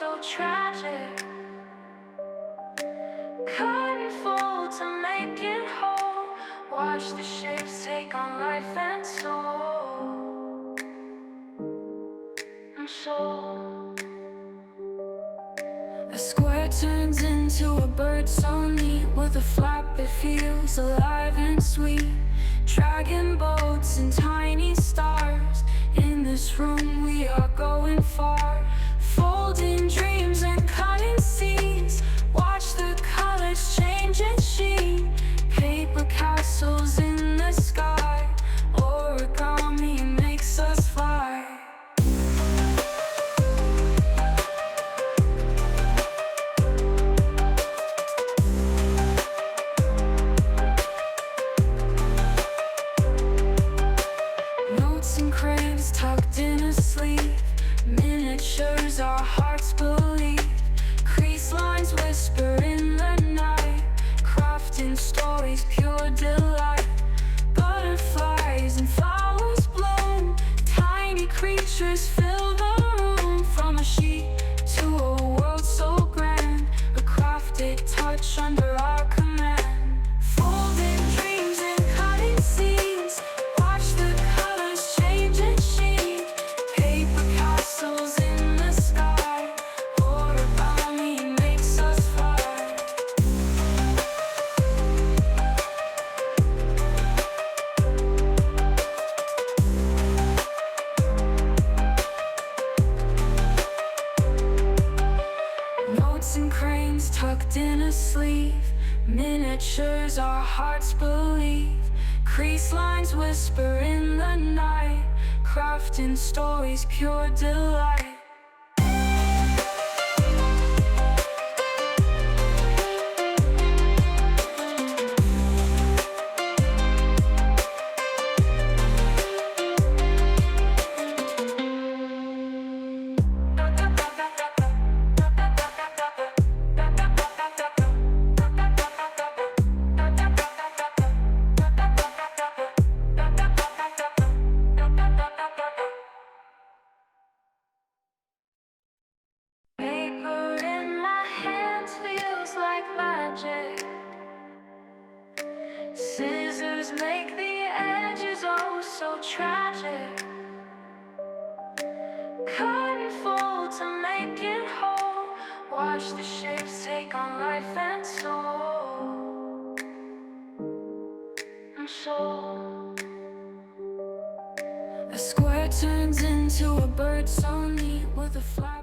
so tragic. Couldn't fall to make it whole. Watch the shapes take on life and soul. And soul. A square turns into a bird so neat. With a flap it feels alive and sweet. Dragon boats and tiny stars. In this room we are going far. Folding dreams and cutting scenes. Watch the colors change and sheen. Paper castles in the sky. Origami makes us fly. Notes and crayons tucked in a sleeve. Miniatures our hearts believe. Crease lines whisper in the night. Crafting stories, pure delight. Butterflies and flowers bloom. Tiny creatures fill the room. From a sheet to a world so grand. A crafted touch under our command. Folding dreams and cutting scenes. Watch the colors change and sheen. Paper castles in the sky. Origami makes us fly. Notes and cranes tucked in a sleeve. Miniatures our hearts believe. Crease lines whisper in the night. Crafting stories, pure delight. Paper in my hands feels like magic. Scissors make the edges oh so tragic. Couldn't fall to make it whole. Watch the shapes take on life and soul. And soul. A square turns into a bird so neat. With a flower